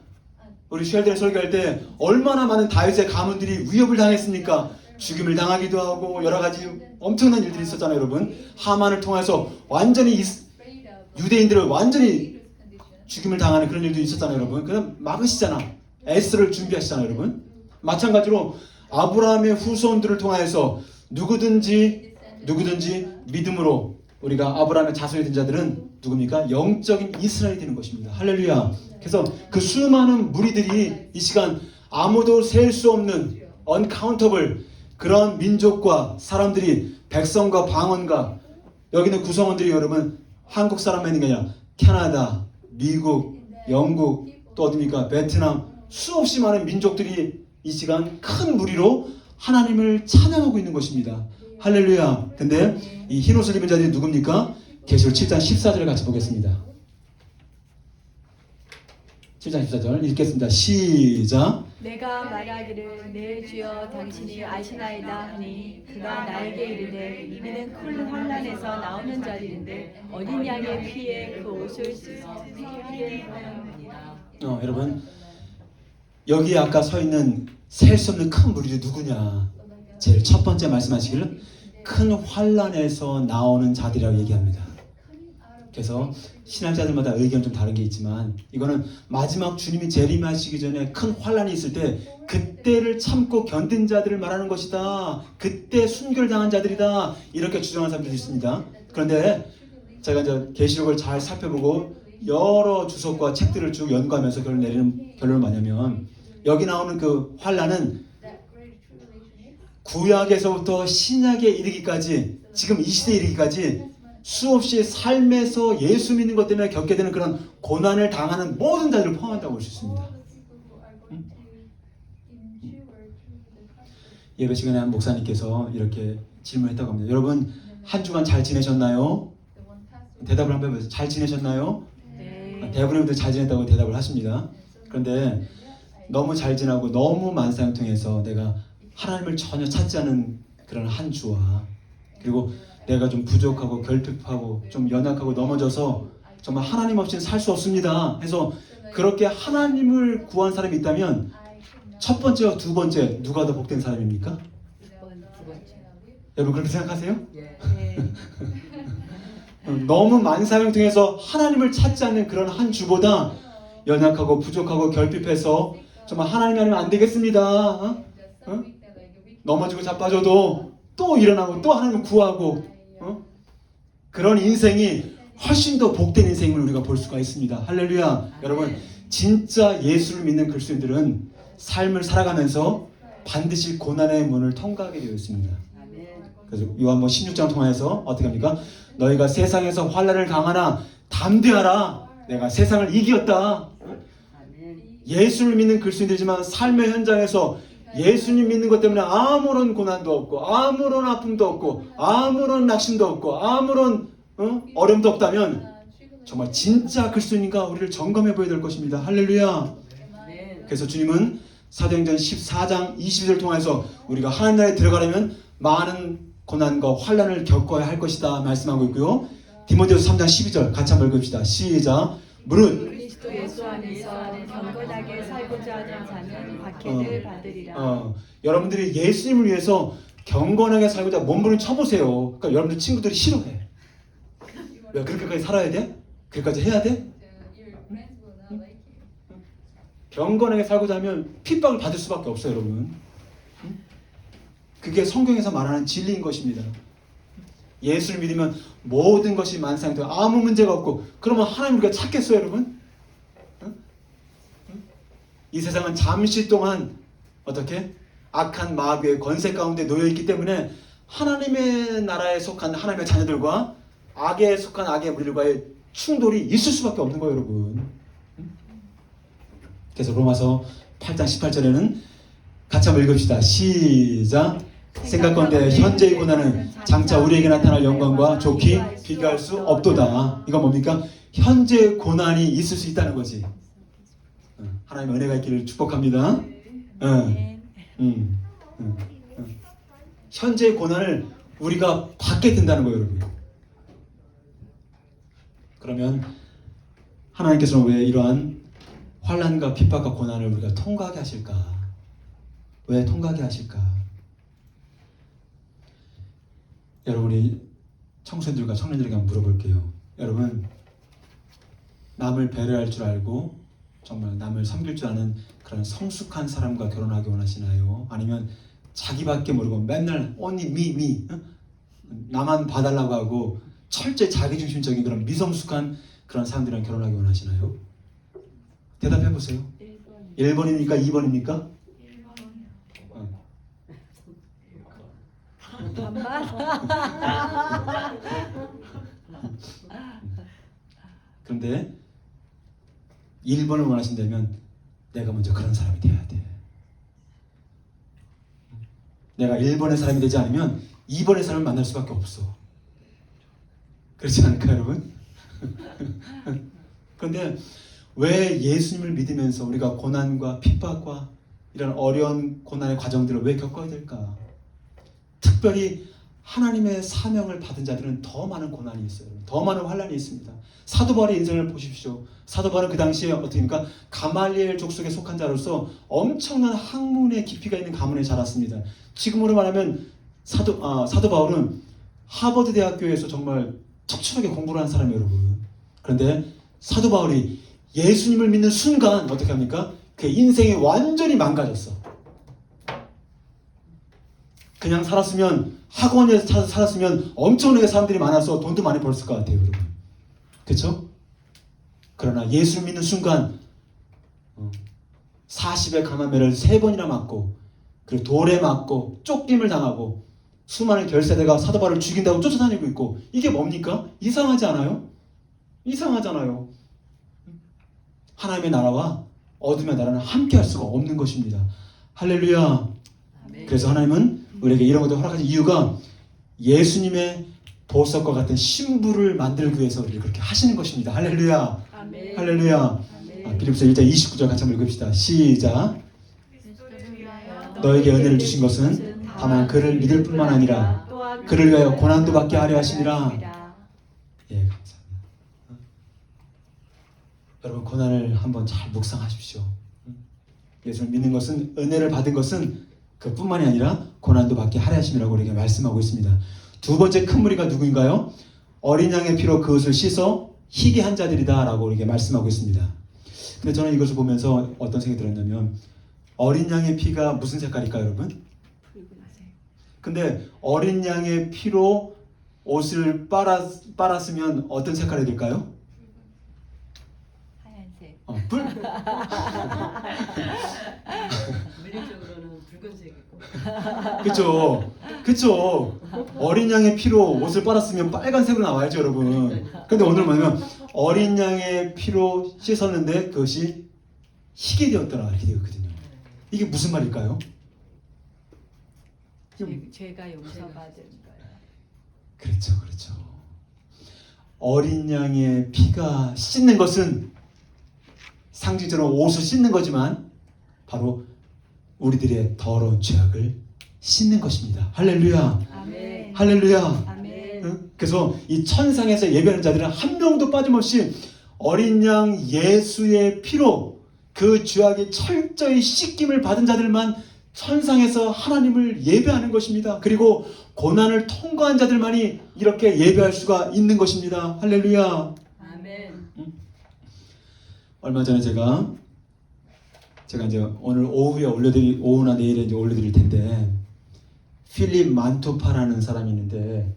우리 쉘드에 설교할 때 얼마나 많은 다윗의 가문들이 위협을 당했습니까? 죽임을 당하기도 하고 여러 가지 엄청난 일들이 있었잖아요, 여러분. 하만을 통해서 완전히 유대인들을 완전히 죽임을 당하는 그런 일도 있었잖아요, 여러분. 그냥 막으시잖아. 에스를 준비하시잖아요, 여러분. 마찬가지로 아브라함의 후손들을 통하여서 누구든지 믿음으로 우리가 아브라함의 자손이 된 자들은 누굽니까? 영적인 이스라엘이 되는 것입니다. 할렐루야. 그래서 그 수많은 무리들이 이 시간 아무도 셀 수 없는 uncountable 그런 민족과 사람들이 백성과 방언과 여기는 구성원들이 여러분 한국 사람만이 아니라 캐나다, 미국, 영국 또 어디입니까? 베트남 수없이 많은 민족들이 이 시간 큰 무리로 하나님을 찬양하고 있는 것입니다. 할렐루야. 근데 이 흰옷을 입은 자들이 누굽니까? 계시록 7장 14절을 같이 보겠습니다. 7장 14절 읽겠습니다. 시작. 내가 말하기를 내 주여 당신이 아시나이다 하니 그가 나에게 이르되 이는 큰 환난에서 나오는 자들인데 어린 양의 피에 그 옷을 씻게 하였느니라. 여러분 여기 아까 서 있는 셀 수 없는 큰 무리들이 누구냐? 제일 첫 번째 말씀하시기를 큰 환난에서 나오는 자들이라고 얘기합니다. 그래서 신학자들마다 의견 좀 다른 게 있지만 이거는 마지막 주님이 재림하시기 전에 큰 환난이 있을 때 그때를 참고 견딘 자들을 말하는 것이다. 그때 순결당한 자들이다. 이렇게 주장하는 사람들이 있습니다. 그런데 제가 이제 계시록을 잘 살펴보고 여러 주석과 책들을 쭉 연구하면서 내리는 결론은 뭐냐면 여기 나오는 그 환난은 구약에서부터 신약에 이르기까지 지금 이 시대에 이르기까지 수없이 삶에서 예수 믿는 것 때문에 겪게 되는 그런 고난을 당하는 모든 자들을 포함한다고 볼 수 있습니다. 예배 시간에 한 목사님께서 이렇게 질문했다고 합니다. 여러분 한 주간 잘 지내셨나요? 대답을 한번 해보세요. 잘 지내셨나요? 네. 대부분 분들 잘 지냈다고 대답을 하십니다. 그런데 너무 잘 지나고 너무 만사형통해서 내가 하나님을 전혀 찾지 않은 그런 한 주와 그리고 내가 좀 부족하고 결핍하고 좀 연약하고 넘어져서 정말 하나님 없이는 살 수 없습니다 해서 그렇게 하나님을 구한 사람이 있다면 첫 번째와 두 번째 누가 더 복된 사람입니까? 두 번째. 여러분 그렇게 생각하세요? 네. 너무 만사형 통해서 하나님을 찾지 않는 그런 한 주보다 연약하고 부족하고 결핍해서 정말 하나님이 아니면 안 되겠습니다. 어? 넘어지고 자빠져도 또 일어나고 또 하나님을 구하고 그런 인생이 훨씬 더 복된 인생임을 우리가 볼 수가 있습니다. 할렐루야. 여러분 진짜 예수를 믿는 그리스도인들은 삶을 살아가면서 반드시 고난의 문을 통과하게 되어 있습니다. 그래서 요한복음 16장 통해서 어떻게 합니까? 너희가 세상에서 환난을 당하나 담대하라. 내가 세상을 이겼다. 예수를 믿는 그리스도인들이지만 삶의 현장에서 예수님 믿는 것 때문에 아무런 고난도 없고 아무런 아픔도 없고 아무런 낙심도 없고 아무런 어려움도 없다면 정말 진짜 그리스도인인가 우리를 점검해 보여야 될 것입니다. 할렐루야. 그래서 주님은 사도행전 14장 20절을 통해서 우리가 하나님 나라에 들어가려면 많은 고난과 환난을 겪어야 할 것이다 말씀하고 있고요. 디모데후서 3장 12절 같이 한번 읽읍시다. 시작. 무릇 그리스도 예수 안에서 경건하게 살고자 하는 자는 박해를 받으리라. 여러분들이 예수님을 위해서 경건하게 살고자 몸부림 쳐보세요. 그러니까 여러분들 친구들이 싫어해. 왜 그렇게까지 살아야 돼? 그렇게까지 해야 돼? 경건하게 살고자 하면 핍박을 받을 수밖에 없어요, 여러분. 그게 성경에서 말하는 진리인 것입니다. 예수를 믿으면 모든 것이 만상되고 아무 문제가 없고 그러면 하나님 우리가 찾겠어요, 여러분? 이 세상은 잠시 동안 어떻게? 악한 마귀의 권세 가운데 놓여있기 때문에 하나님의 나라에 속한 하나님의 자녀들과 악에 속한 악의 무리들과의 충돌이 있을 수밖에 없는 거예요, 여러분. 그래서 로마서 8장 18절에는 같이 한번 읽읍시다. 시작. 생각건대 현재의 고난은 장차 우리에게 나타날 영광과 좋게 비교할 수 없도다. 이건 뭡니까? 현재의 고난이 있을 수 있다는 거지. 하나님의 은혜가 있기를 축복합니다. 현재의 고난을 우리가 받게 된다는 거예요, 여러분. 그러면 하나님께서는 왜 이러한 환난과 핍박과 고난을 우리가 통과하게 하실까? 왜 통과하게 하실까? 여러분이 청소년들과 청년들에게 한번 물어볼게요. 여러분, 남을 배려할 줄 알고 정말 남을 섬길 줄 아는 그런 성숙한 사람과 결혼하기 원하시나요? 아니면 자기밖에 모르고 맨날 only me 나만 봐달라고 하고 철저히 자기중심적인 그런 미성숙한 그런 사람들이랑 결혼하기 원하시나요? 대답해 보세요. 1번입니까? 2번입니까? 그런데 1번을 원하신다면 내가 먼저 그런 사람이 돼야 돼. 내가 1번의 사람이 되지 않으면 2번의 사람을 만날 수밖에 없어. 그렇지 않을까, 여러분? 그런데 왜 예수님을 믿으면서 우리가 고난과 핍박과 이런 어려운 고난의 과정들을 왜 겪어야 될까? 특별히 하나님의 사명을 받은 자들은 더 많은 고난이 있어요. 더 많은 환난이 있습니다. 사도 바울의 인생을 보십시오. 사도 바울은 그 당시에 어떻게입니까? 가말리엘 족속에 속한 자로서 엄청난 학문의 깊이가 있는 가문에 자랐습니다. 지금으로 말하면 사도 바울은 하버드 대학교에서 정말 척추하게 공부를 한 사람이에요, 여러분. 그런데 사도 바울이 예수님을 믿는 순간 어떻게 합니까? 그의 인생이 완전히 망가졌어. 그냥 살았으면 학원에서 살았으면 엄청나게 사람들이 많아서 돈도 많이 벌었을 것 같아요, 여러분. 그렇죠? 그러나 예수를 믿는 순간 40의 감암매를 3번이나 맞고 그리고 돌에 맞고 쫓김을 당하고 수많은 결세대가 사도 바울을 죽인다고 쫓아다니고 있고 이게 뭡니까? 이상하지 않아요? 이상하잖아요. 하나님의 나라와 어둠의 나라는 함께 할 수가 없는 것입니다. 할렐루야. 그래서 하나님은 우리에게 이런 것을 허락하신 이유가 예수님의 보석과 같은 신부를 만들기 위해서 우리를 그렇게 하시는 것입니다. 할렐루야. 아멘. 할렐루야. 빌립보서 1장 29절 같이 한번 읽읍시다. 시작. 너에게 은혜를 주신 것은 다만 그를 믿을 뿐만 아니라 그를 위하여 고난도 받게 하려 하시니라. 예, 감사합니다. 여러분 고난을 한번 잘 묵상하십시오. 예수를 믿는 것은 은혜를 받은 것은 그뿐만이 아니라 고난도 받게 하려 하심이라고 우리에게 말씀하고 있습니다. 두 번째 큰 무리가 누구인가요? 어린 양의 피로 그 옷을 씻어 희게 한 자들이다 라고 우리에게 말씀하고 있습니다. 근데 저는 이것을 보면서 어떤 생각이 들었냐면 어린 양의 피가 무슨 색깔일까요, 여러분? 붉은색. 근데 어린 양의 피로 옷을 빨았으면 어떤 색깔이 될까요? 하얀색. 뿔. 물리적으로는 붉은색이고. 그쵸. 그쵸. 어린 양의 피로 옷을 빨았으면 빨간색으로 나와야죠, 여러분. 근데 오늘 뭐냐면 어린 양의 피로 씻었는데 그것이 희게 되었더라 이렇게 되었거든요. 이게 무슨 말일까요? 죄가 용서받은 거예요. 그렇죠, 그렇죠. 어린 양의 피가 씻는 것은 상징적으로 옷을 씻는 거지만 바로 우리들의 더러운 죄악을 씻는 것입니다. 할렐루야, 아멘. 할렐루야. 아멘. 응? 그래서 이 천상에서 예배하는 자들은 한 명도 빠짐없이 어린 양 예수의 피로 그 죄악이 철저히 씻김을 받은 자들만 천상에서 하나님을 예배하는 것입니다. 그리고 고난을 통과한 자들만이 이렇게 예배할 수가 있는 것입니다. 할렐루야. 아멘. 얼마 전에 제가 이제 오늘 오후에 오후나 내일에 이제 올려드릴 텐데 필립 만투파라는 사람이 있는데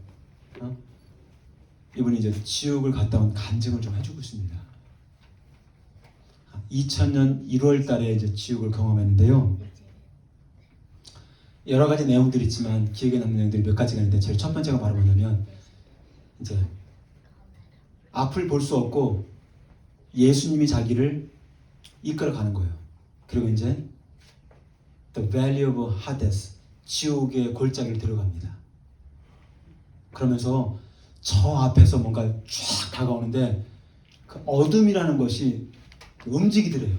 이분이 이제 지옥을 갔다 온 간증을 좀 해주고 있습니다. 2000년 1월 달에 이제 지옥을 경험했는데요. 여러 가지 내용들이 있지만 기억에 남는 내용들이 몇 가지가 있는데 제일 첫 번째가 바로 뭐냐면 이제 앞을 볼 수 없고 예수님이 자기를 이끌어 가는 거예요. 그리고 이제 The Valley of Hades, 지옥의 골짜기를 들어갑니다. 그러면서 저 앞에서 뭔가 쫙 다가오는데 그 어둠이라는 것이 움직이더래요.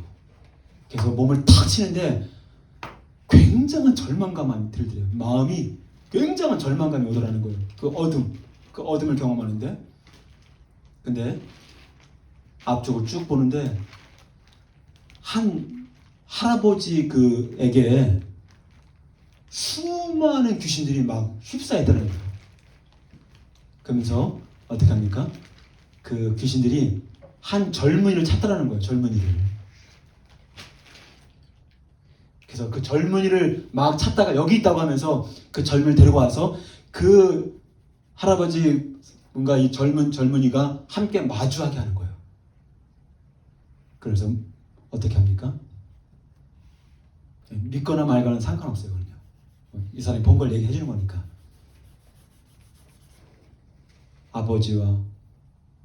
그래서 몸을 탁 치는데 굉장한 절망감이 들더래요. 마음이 굉장한 절망감이 오더라는 거예요. 그 어둠을 경험하는데 근데 앞쪽을 쭉 보는데 한 할아버지 그에게 수많은 귀신들이 막 휩싸이더라고요. 그러면서 어떻게 합니까? 그 귀신들이 한 젊은이를 찾더라는 거예요. 젊은이를. 그래서 그 젊은이를 막 찾다가 여기 있다고 하면서 그 젊은이를 데리고 와서 그 할아버지 뭔가 이 젊은이가 함께 마주하게 하는 거예요. 그래서 어떻게 합니까? 믿거나 말거나 상관없어요. 그럼요. 이 사람이 본 걸 얘기해 주는 거니까. 아버지와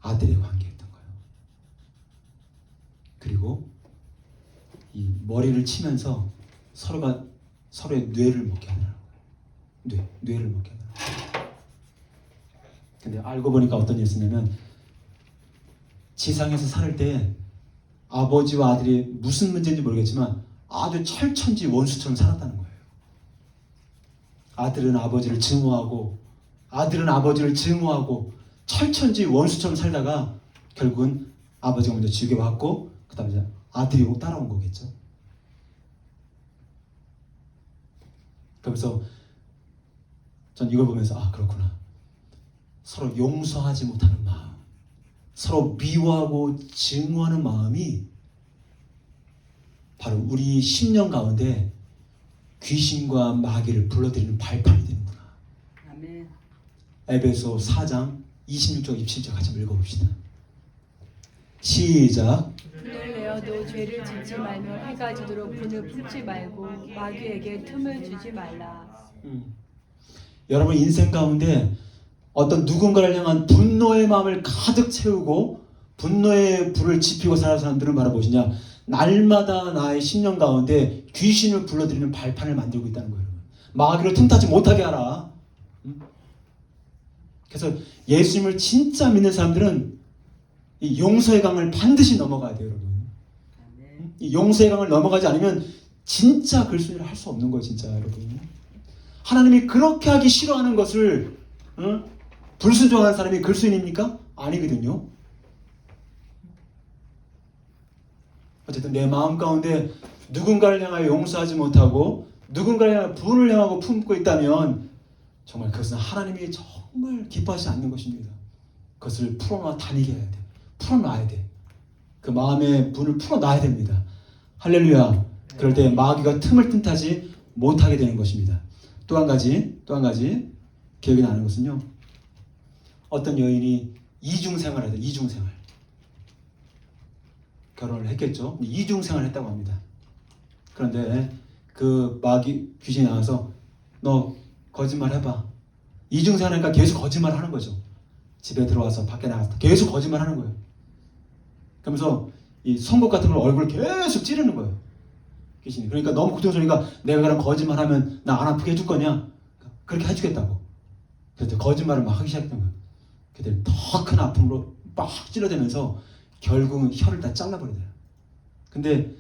아들의 관계였던 거예요. 그리고 이 머리를 치면서 서로가 서로의 뇌를 먹게 하더라고요. 뇌를 먹게 하더라고요. 근데 알고 보니까 어떤 일이 있었냐면 지상에서 살 때 아버지와 아들이 무슨 문제인지 모르겠지만 아주 철천지 원수처럼 살았다는 거예요. 아들은 아버지를 증오하고 아들은 아버지를 증오하고 철천지 원수처럼 살다가 결국은 아버지가 먼저 지옥에 왔고 그 다음에 이제 아들이 따라온 거겠죠. 그러면서 전 이걸 보면서 아 그렇구나. 서로 용서하지 못하는 마음, 서로 미워하고 증오하는 마음이 바로 우리 심령 가운데 귀신과 마귀를 불러들이는 발판이 되는구나. 아멘. 에베소 4장 26절 27절 같이 읽어봅시다. 시작. 분을 내어도 죄를 짓지 말며 해가 지도록 분을 품지 말고 마귀에게 틈을 주지 말라. 여러분 인생 가운데 어떤 누군가를 향한 분노의 마음을 가득 채우고 분노의 불을 지피고 살아가는 사람들은 바로 무엇이냐? 날마다 나의 심령 가운데 귀신을 불러들이는 발판을 만들고 있다는 거예요. 마귀를 틈타지 못하게 하라. 그래서 예수님을 진짜 믿는 사람들은 이 용서의 강을 반드시 넘어가야 돼요, 여러분. 이 용서의 강을 넘어가지 않으면 진짜 글순이를 할 수 없는 거예요, 진짜 여러분. 하나님이 그렇게 하기 싫어하는 것을 불순종하는 사람이 글순입니까? 아니거든요. 어쨌든 내 마음 가운데 누군가를 향하여 용서하지 못하고 누군가를 향한 분을 향하고 품고 있다면 정말 그것은 하나님이 정말 기뻐하지 않는 것입니다. 그것을 풀어놔 다니게 해야 돼. 풀어놔야 돼. 그 마음의 분을 풀어놔야 됩니다. 할렐루야. 그럴 때 마귀가 틈을 틈타지 못하게 되는 것입니다. 또 한 가지 기억이 나는 것은요. 어떤 여인이 이중생활을 해야 돼. 이중생활. 결혼을 했겠죠. 이중생활을 했다고 합니다. 그런데 그 마귀 귀신이 나와서 너 거짓말 해봐. 이중생활하니까 계속 거짓말을 하는 거죠. 집에 들어와서 밖에 나가서 계속 거짓말 하는 거예요. 그러면서 이 송곳 같은 걸 얼굴을 계속 찌르는 거예요. 귀신이. 그러니까 너무 고통스러우니까 내가 그런 거짓말하면 나 안 아프게 해줄 거냐? 그렇게 해주겠다고. 그래서 거짓말을 막 하기 시작했던 거예요. 그때 더 큰 아픔으로 막 찔러대면서 결국은 혀를 다 잘라버리더래요. 근데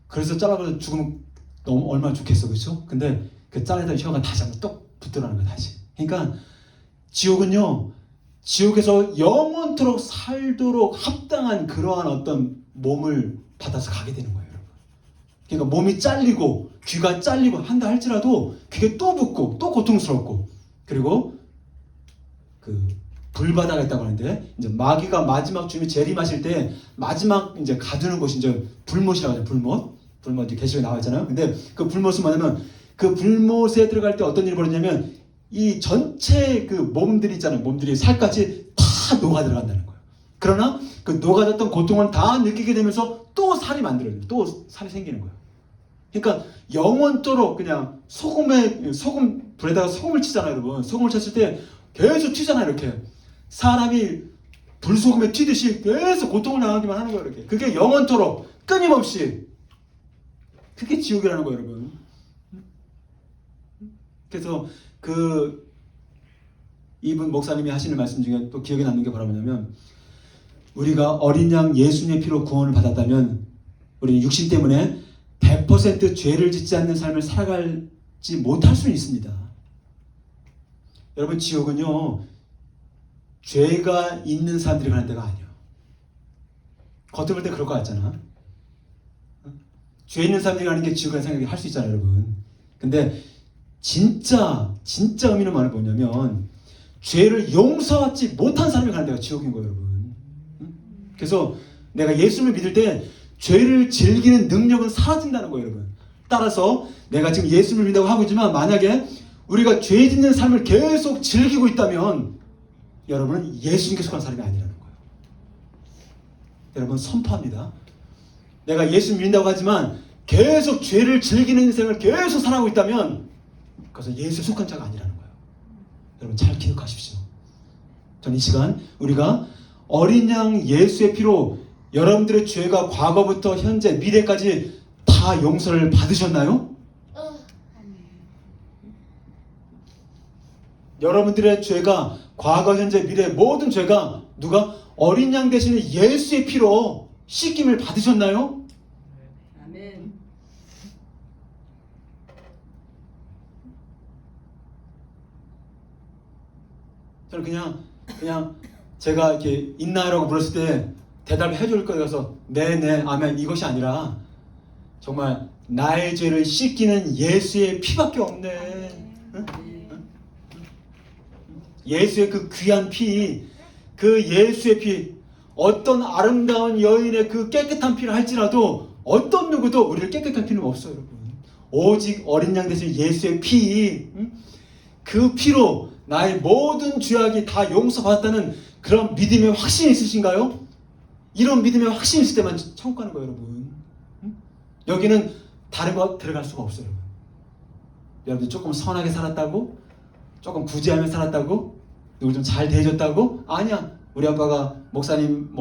그래서 잘라버려 죽으면 너무 얼마나 좋겠어, 그렇죠? 근데 그 잘라던 혀가 다시 한번 똑 붙더라는 거예요, 다시. 그러니까 지옥은요, 지옥에서 영원토록 살도록 합당한 그러한 어떤 몸을 받아서 가게 되는 거예요, 여러분. 그러니까 몸이 잘리고 귀가 잘리고 한다 할지라도 그게 또 붓고 또 고통스럽고, 그리고 그 불바다가 있다고 하는데 이제 마귀가 마지막 주님이 재림하실 때 마지막 이제 가두는 곳이 이제 불못이라고 하죠. 불못 이제 계시록에 나와 있잖아요. 근데 그 불못은 뭐냐면 그 불못에 들어갈 때 어떤 일이 벌어지냐면 이 전체 그 몸들이 있잖아요. 몸들이 살까지 다 녹아 들어간다는 거예요. 그러나 그 녹아졌던 고통을 다 느끼게 되면서 또 살이 만들어져요. 또 살이 생기는 거예요. 그러니까 영원토록 그냥 소금 불에다가 소금을 치잖아요, 여러분. 소금을 쳤을 때 계속 튀잖아요, 이렇게. 사람이 불소금에 튀듯이 계속 고통을 당하기만 하는 거예요, 이렇게. 그게 영원토록 끊임없이. 그게 지옥이라는 거예요, 여러분. 그래서 이분 목사님이 하시는 말씀 중에 또 기억에 남는 게 뭐냐면, 우리가 어린 양 예수님의 피로 구원을 받았다면 우리는 육신 때문에 100% 죄를 짓지 않는 삶을 살아가지 못할 수는 있습니다. 여러분, 지옥은요, 죄가 있는 사람들이 가는 데가 아니에요. 겉으로 볼 때 그럴 것 같잖아. 죄 있는 사람들이 가는 게 지옥이라는 생각이 할 수 있잖아요, 여러분. 근데 진짜 의미는 뭐냐면 죄를 용서하지 못한 사람이 가는 데가 지옥인 거예요, 여러분. 그래서 내가 예수를 믿을 때 죄를 즐기는 능력은 사라진다는 거예요, 여러분. 따라서 내가 지금 예수를 믿는다고 하고 있지만 만약에 우리가 죄 짓는 삶을 계속 즐기고 있다면 여러분은 예수님께 속한 사람이 아니라는 거예요. 여러분, 선포합니다. 내가 예수 믿는다고 하지만 계속 죄를 즐기는 인생을 계속 살아가고 있다면 그것은 예수에 속한 자가 아니라는 거예요. 여러분, 잘 기억하십시오. 전 이 시간 우리가 어린 양 예수의 피로 여러분들의 죄가 과거부터 현재 미래까지 다 용서를 받으셨나요? 여러분들의 죄가 과거 현재 미래 모든 죄가 누가 어린 양 대신에 예수의 피로 씻김을 받으셨나요? 아멘. 저는 그냥 제가 이렇게 있나요라고 물었을 때 대답을 해줄 거여서 네네 아멘 이것이 아니라 정말 나의 죄를 씻기는 예수의 피밖에 없네. 응? 예수의 그 귀한 피, 그 예수의 피, 어떤 아름다운 여인의 그 깨끗한 피를 할지라도 어떤 누구도 우리를 깨끗한 피는 없어요, 여러분. 오직 어린 양 대신 예수의 피, 그 피로 나의 모든 죄악이 다 용서받았다는 그런 믿음의 확신이 있으신가요? 이런 믿음의 확신이 있을 때만 천국 가는 거예요, 여러분. 여기는 다른 거 들어갈 수가 없어요, 여러분. 여러분들 조금 선하게 살았다고? 조금 구제하며 살았다고? 누굴 좀 잘 대해줬다고? 아니야. 우리 아빠가 목사님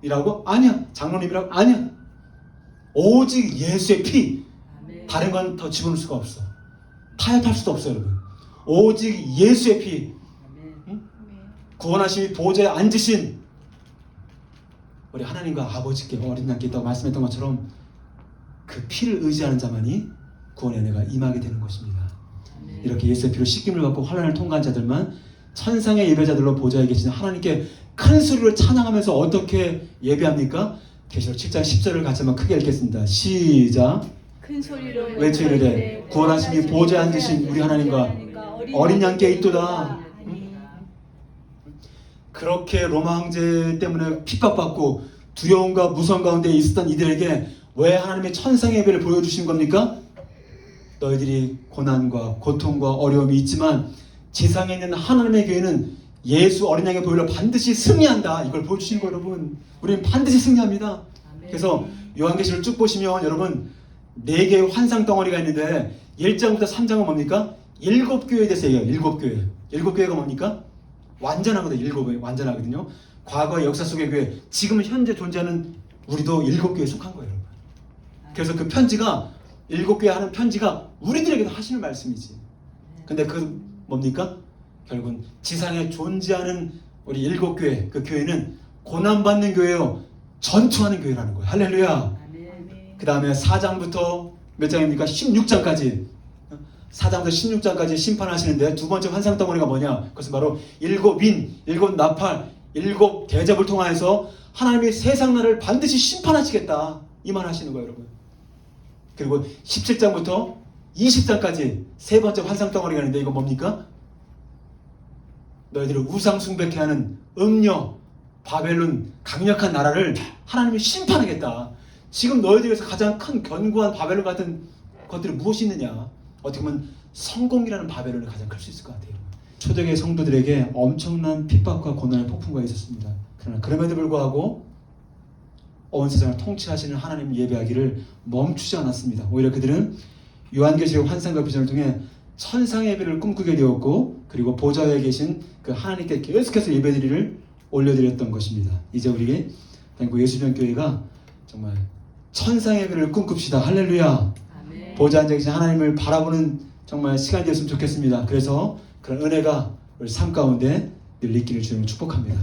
이라고? 아니야. 장로님이라고? 아니야. 오직 예수의 피. 아멘. 다른 건 더 집어넣을 수가 없어. 타협할 수도 없어요, 여러분. 오직 예수의 피. 아멘. 구원하심이 보좌에 앉으신 우리 하나님과 아버지께 어린 양께 있다고 말씀했던 것처럼 그 피를 의지하는 자만이 구원의 은혜가 임하게 되는 것입니다. 아멘. 이렇게 예수의 피로 씻김을 받고 환난을 통과한 자들만 천상의 예배자들로 보좌에 계시는 하나님께 큰 소리로 찬양하면서 어떻게 예배합니까? 계시록 7장 10절을 같이 한번 크게 읽겠습니다. 시작. 큰 소리로 외쳐 이르되 구원하심이 보좌에 앉으신 우리 하나님과 어린 양께 있도다. 그렇게 로마 황제 때문에 핍박받고 두려움과 무서움 가운데 있었던 이들에게 왜 하나님의 천상의 예배를 보여주신 겁니까? 너희들이 고난과 고통과 어려움이 있지만 지상에 있는 하나님의 교회는 예수 어린 양의 보혈로 반드시 승리한다. 이걸 보여주신 거예요, 여러분. 우리는 반드시 승리합니다. 그래서 요한계시를 쭉 보시면 여러분 4개의 환상 덩어리가 있는데 1장부터 3장은 뭡니까? 7교회에 대해서 얘기해요. 7교회. 7교회가 뭡니까? 완전하거든요. 7교회 완전하거든요. 과거의 역사 속의 교회, 지금 현재 존재하는 우리도 7교회에 속한 거예요, 여러분. 그래서 그 편지가 7교회 하는 편지가 우리들에게도 하시는 말씀이지. 근데 그 뭡니까? 결국은 지상에 존재하는 우리 7교회, 그 교회는 고난받는 교회요, 전투하는 교회라는 거예요. 할렐루야. 그 다음에 4장부터 몇 장입니까? 16장까지 4장부터 16장까지 심판하시는데 두 번째 환상 덩어리가 뭐냐? 그것은 바로 7인, 7 나팔, 7 대접을 통하여서 하나님이 세상 나라를 반드시 심판하시겠다, 이 말 하시는 거예요, 여러분. 그리고 17장부터 20장까지 세 번째 환상 덩어리가 있는데 이거 뭡니까? 너희들을 우상 숭배케 하는 음녀 바벨론 강력한 나라를 하나님이 심판하겠다. 지금 너희들에서 가장 큰 견고한 바벨론 같은 것들이 무엇이 있느냐? 어떻게 보면 성공이라는 바벨론이 가장 클 수 있을 것 같아요. 초대교회 성도들에게 엄청난 핍박과 고난의 폭풍과 있었습니다. 그러나 그럼에도 불구하고 온 세상을 통치하시는 하나님 예배하기를 멈추지 않았습니다. 오히려 그들은 요한계시록 환상과 비전을 통해 천상의 예배를 꿈꾸게 되었고, 그리고 보좌에 계신 그 하나님께 계속해서 예배드리를 올려드렸던 것입니다. 이제 우리 예수전 교회가 정말 천상의 예배를 꿈꿉시다. 할렐루야. 아멘. 보좌에 앉아 계신 하나님을 바라보는 정말 시간이 되었으면 좋겠습니다. 그래서 그런 은혜가 우리 삶 가운데 늘 있기를 주님을 축복합니다.